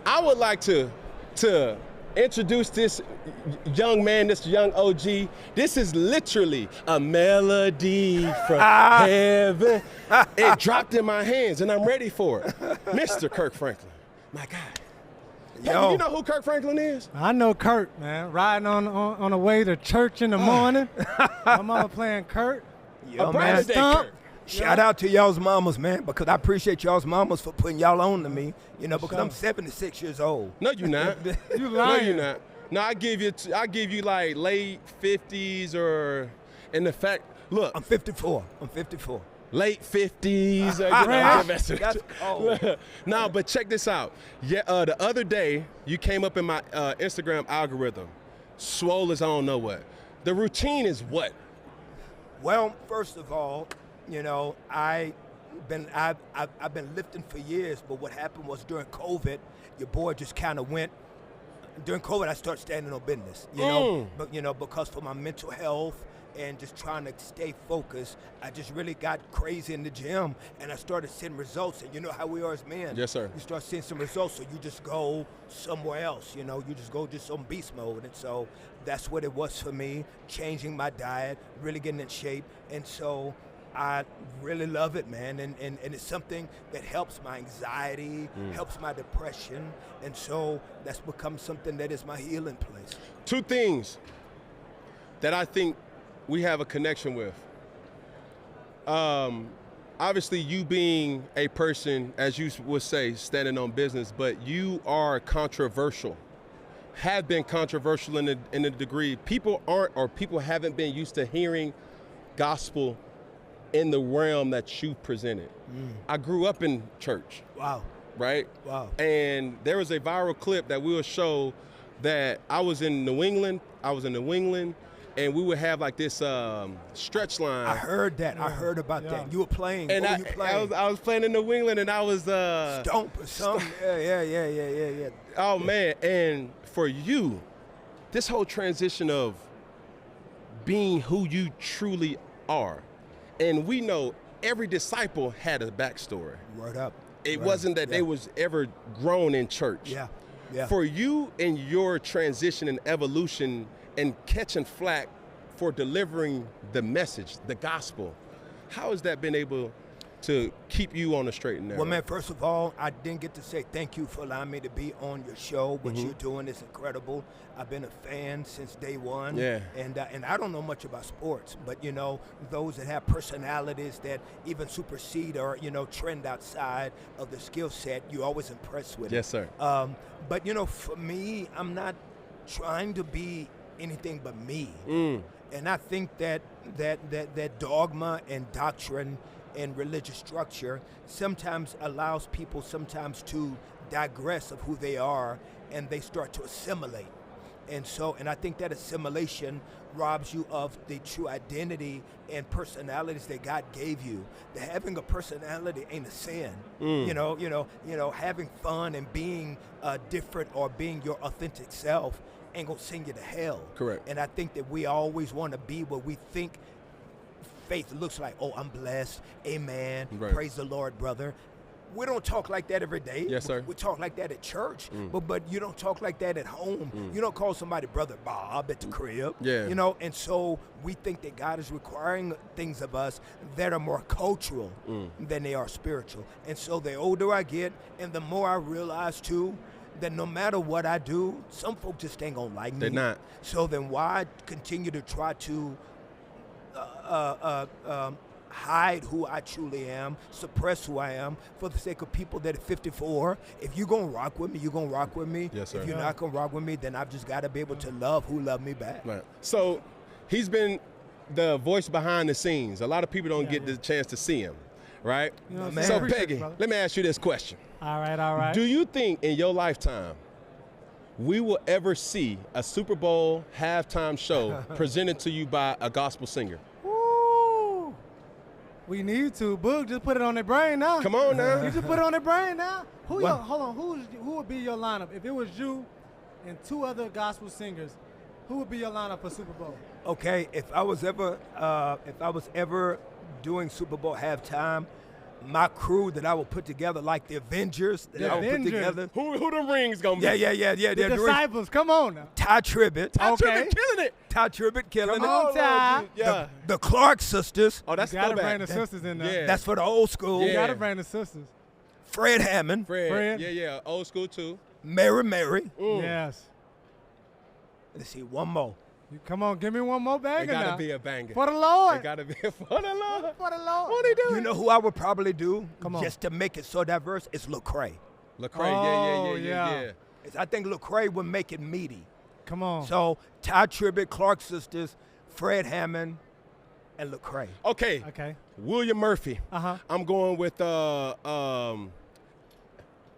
I would like to introduce this young man, this young OG. This is literally a melody from heaven. It dropped in my hands, and I'm ready for it. Mr. Kirk Franklin, my God. Yo. You know who Kirk Franklin is? I know Kirk, man. Riding on the way to church in the morning. My mama playing Kirk. Yo, man. Kirk. Shout out to y'all's mamas, man, because I appreciate y'all's mamas for putting y'all on to me, because I'm 76 years old. No, you're not. You lying. No, you're not. No, I give you like late 50s or, in the fact, look. I'm 54. Late 50s. That's cold. No, but check this out. Yeah, the other day, you came up in my Instagram algorithm. Swole as I don't know what. The routine is what? Well, first of all, I've been lifting for years, but what happened was during COVID, your boy just kind of went. During COVID, I started standing on business, but because for my mental health and just trying to stay focused, I just really got crazy in the gym, and I started seeing results. And you know how we are as men. Yes, sir. You start seeing some results, so you just go somewhere else. You just go just on beast mode, and so that's what it was for me. Changing my diet, really getting in shape, and so I really love it, man, and it's something that helps my anxiety, helps my depression, and so that's become something that is my healing place. Two things that I think we have a connection with. Obviously, you being a person, as you would say, standing on business, but you are controversial, have been controversial in a degree. People haven't been used to hearing gospel in the realm that you presented. I grew up in church. Wow. Right? Wow. And there was a viral clip that we will show that I was in New England, and we would have like this stretch line. I heard that. Yeah. I heard about that. You were playing. And what were you playing? I was playing in New England, and I was Stomp or something. Yeah. Oh man! And for you, this whole transition of being who you truly are, and we know every disciple had a backstory. Word up. It wasn't that they was ever grown in church. Yeah. For you in your transition and evolution and catching flack for delivering the message, the gospel, how has that been able to keep you on the straight and narrow? Well, man, first of all, I didn't get to say thank you for allowing me to be on your show. What you're doing is incredible. I've been a fan since day one. Yeah. And I don't know much about sports, but, those that have personalities that even supersede or, trend outside of the skill set, you're always impressed with. Yes, sir. But, for me, I'm not trying to be anything but me. And I think that dogma and doctrine and religious structure sometimes allows people to digress of who they are, and they start to assimilate. And I think that assimilation robs you of the true identity and personalities that God gave you. That having a personality ain't a sin. Having fun and being different or being your authentic self ain't gonna send you to hell. Correct. And I think that we always want to be what we think faith looks like. Oh, I'm blessed. Amen. Right. Praise the Lord, brother. We don't talk like that every day. Yes, sir. We talk like that at church, but you don't talk like that at home. You don't call somebody Brother Bob at the crib. Yeah. And so we think that God is requiring things of us that are more cultural than they are spiritual. And so the older I get and the more I realize too, that no matter what I do, some folks just ain't gonna like me. They're not. So then why continue to try to hide who I truly am, suppress who I am for the sake of people that are 54. If you're going to rock with me, you're going to rock with me. Yes, sir. If you're not going to rock with me, then I've just got to be able to love who love me back. Right. So he's been the voice behind the scenes. A lot of people don't get the chance to see him, right? So Peggy, let me ask you this question. All right. Do you think in your lifetime we will ever see a Super Bowl halftime show presented to you by a gospel singer? Woo! We need to. Boog, just put it on their brain now. Come on now. You just put it on their brain now. Hold on. Who would be your lineup? If it was you and two other gospel singers, who would be your lineup for Super Bowl? Okay, if I was ever doing Super Bowl halftime, my crew that I will put together, like the Avengers that I will put together. Who the rings gonna be? Yeah. The disciples, come on now. Ty Tribbett. Ty Tribbett killing it. Ty Tribbett killing Come it. on, Ty. Yeah. The Clark sisters. Oh, that's You gotta throwback. bring the sisters in there. Yeah. That's for the old school. You Yeah. gotta bring the sisters. Fred Hammond. Fred. Yeah. Old school too. Mary. Yes. Let's see, one more. You come on, give me one more It banger gotta now. be a banger. For the Lord. It gotta be for the Lord. For the Lord. What he doing? You know who I would probably do? Come on. Just to make it so diverse, is Lecrae. Lecrae. Yeah. I think Lecrae would make it meaty. Come on. So Ty Tribbett, Clark sisters, Fred Hammond, and Lecrae. Okay. William Murphy. Uh-huh. I'm going with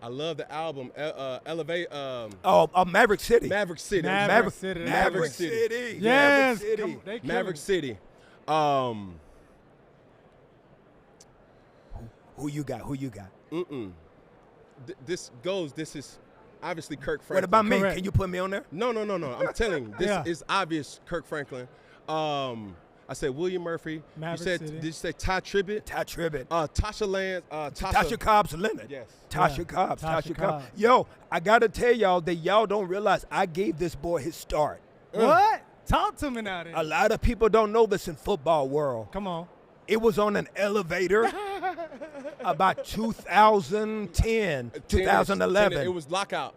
I love the album Elevate. Maverick City. Maverick City. Maverick City. Maverick City. Yes. Maverick City. Come on, they killing Maverick it. City. Who you got? This is obviously Kirk Franklin. What about me? Correct. Can you put me on there? No. I'm telling you, this Yeah. is obvious Kirk Franklin. I said William Murphy. Maverick City. Did you say Ty Tribbett? Ty Tribbett. Tasha Lance. Tasha Cobbs Leonard. Yes. Tasha Cobbs. Tasha Cobbs. Yo, I got to tell y'all that y'all don't realize I gave this boy his start. What? Talk to me now then. A lot of people don't know this in football world. Come on. It was on an elevator about 2010, 2011. It was lockout.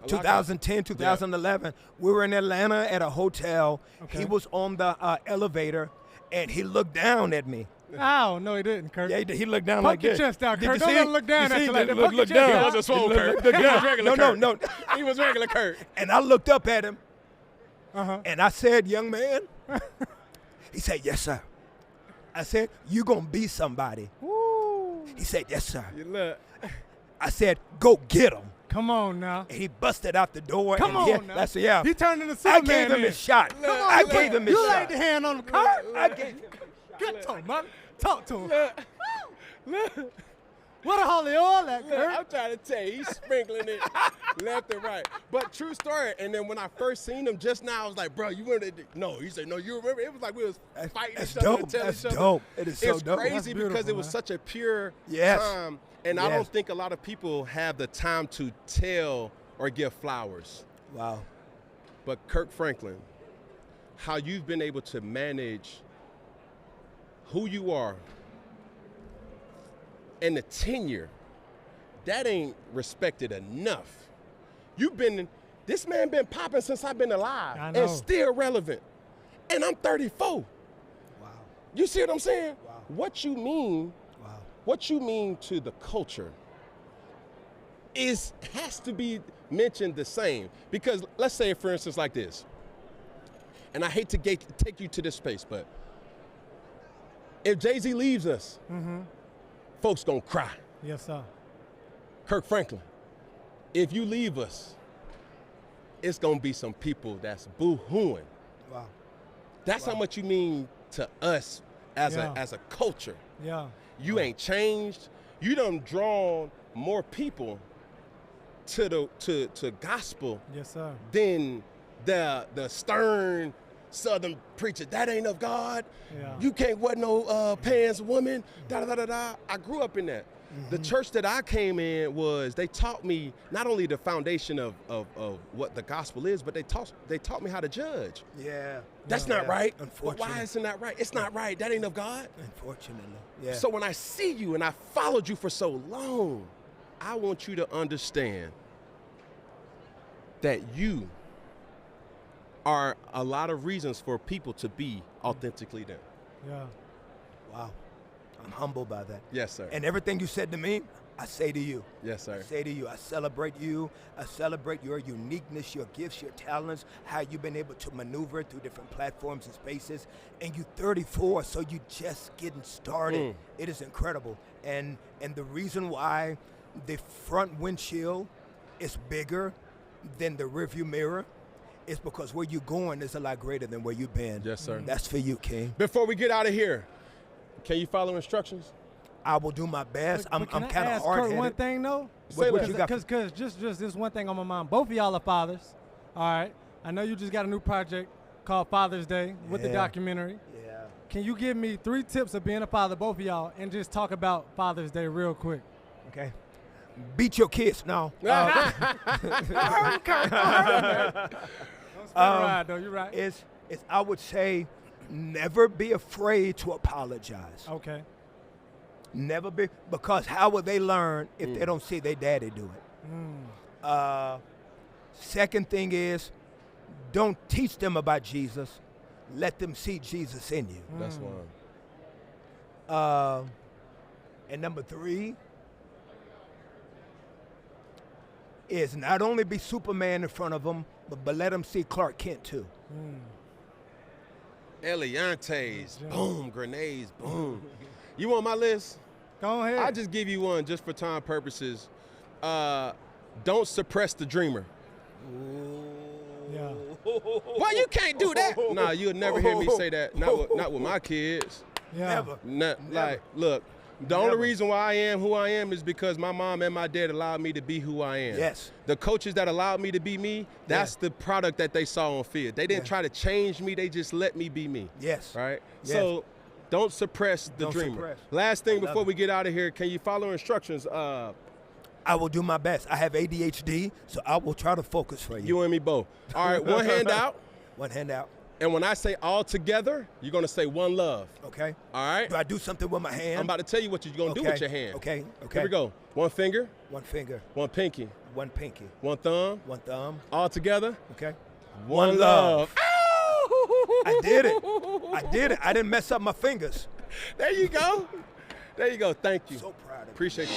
2010, 2011. We were in Atlanta at a hotel. Okay. He was on the elevator, and he looked down at me. Oh, no, he didn't, Kirk. Yeah, he looked down Poke like your this. chest out, Did Kirk. you Don't see let it? him look down You at see? you like that. Look Poke your down. chest He out. wasn't swole, Kirk. Look He down. was regular Kirk. No. He was regular Kirk. And I looked up at him, Uh-huh. and I said, young man. He said, yes, sir. I said, you going to be somebody. Woo. He said, yes, sir. You look. I said, go get him. Come on now. And he busted out the door. Come and on now. That's yeah. He turned into I Superman. gave him then. his shot. Come on, I look. gave him his You shot. laid the hand on the Kirk. I gave him Get to him, man. Talk to him. Look. What a holy oil that, Look, Kirk. I'm trying to tell you, he's sprinkling it left and right. But true story. And then when I first seen him just now, I was like, bro, you remember that? No, he said, no, you remember? It was like we was fighting That's each other dope. to tell That's each other. dope. It is so It's dope. crazy That's because beautiful, it was man. such a pure Yes. time. And I Yes. don't think a lot of people have the time to tell or give flowers. Wow. But Kirk Franklin, how you've been able to manage who you are and the tenure, that ain't respected enough. This man been popping since I've been alive I know. and still relevant. And I'm 34. Wow. You see what I'm saying? Wow. What you mean to the culture has to be mentioned the same. Because let's say, for instance, like this, and I hate to take you to this space, but if Jay-Z leaves us, folks gonna cry. Yes, sir. Kirk Franklin, if you leave us, it's gonna be some people that's boo-hooing. Wow. That's how much you mean to us as Yeah. a culture. Yeah. You ain't changed. You done drawn more people to gospel Yes, sir. than the stern Southern preacher. That ain't of God. Yeah. You can't wear no pants, woman. Da. I grew up in that. The church that I came in they taught me not only the foundation of what the gospel is, but they taught me how to judge. Yeah. That's not right. But Unfortunately. why isn't that right? It's not right. That ain't of God. Unfortunately. Yeah. So when I see you and I followed you for so long, I want you to understand that you are a lot of reasons for people to be authentically them. Yeah. Wow. I'm humbled by that. Yes, sir. And everything you said to me, I say to you. Yes, sir. I say to you, I celebrate you. I celebrate your uniqueness, your gifts, your talents, how you've been able to maneuver through different platforms and spaces. And you're 34, so you just getting started. It is incredible. And the reason why the front windshield is bigger than the rearview mirror is because where you're going is a lot greater than where you've been. Yes, sir. That's for you, King. Before we get out of here, can you follow instructions? I will do my best. I'm Can I kind of ask hard Kirk one headed. thing though? Say what that. you got? Because just this one thing on my mind. Both of y'all are fathers. All right. I know you just got a new project called Father's Day with the Yeah. documentary. Yeah. Can you give me 3 tips of being a father, both of y'all, and just talk about Father's Day real quick? Okay. Beat your kids now. Don't spin around, though. You're right. It's I would say never be afraid to apologize. Okay. Never be, because how will they learn if they don't see their daddy do it? Second thing is, don't teach them about Jesus. Let them see Jesus in you. That's one. And number 3 is not only be Superman in front of them, but let them see Clark Kent too. Eliantes, boom, grenades, boom. You want my list? Go ahead. I'll just give you one just for time purposes. Don't suppress the dreamer. Yeah. Why you can't do that? Nah, you'll never hear me say that. Not with my kids. Yeah. Never. Like, look, the only reason why I am who I am is because my mom and my dad allowed me to be who I am. Yes. The coaches that allowed me to be me, that's the product that they saw on field. They didn't try to change me. They just let me be me. Yes. Right? Yes. So don't suppress the Don't dreamer. suppress. Last thing Love before it. we get out of here, can you follow instructions? I will do my best. I have ADHD, so I will try to focus for you. You and me both. All right, one hand out. One hand out. And when I say all together, you're going to say one love. Okay. All right? Do I do something with my hand? I'm about to tell you what you're going to do with your hand. Okay. Here we go. One finger, One finger, one pinky, one pinky, one thumb, one thumb. all together. Okay. One love. I did it. I didn't mess up my fingers. There you go. There you go. Thank you. So proud of you. Appreciate you.